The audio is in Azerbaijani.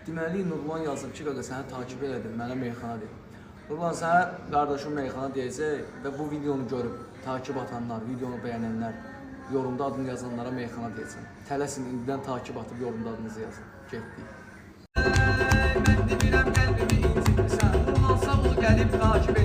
Deməli, Nurlan yazıb ki, qaqa səni takip elədim, mənə meyxana deyim. Nurlan, sənə qardaşım meyxana deyəcək və bu videonu görüb takip atanlar, videonu bəyənənlər, yorumda adını yazanlara meyxana deyəcəm. Tələsin, indidən takip atıb yorumda adınızı yazın. Getdik. Mən demirəm qəlbimi incitirsən, Nurlan Sabulu gəlib takip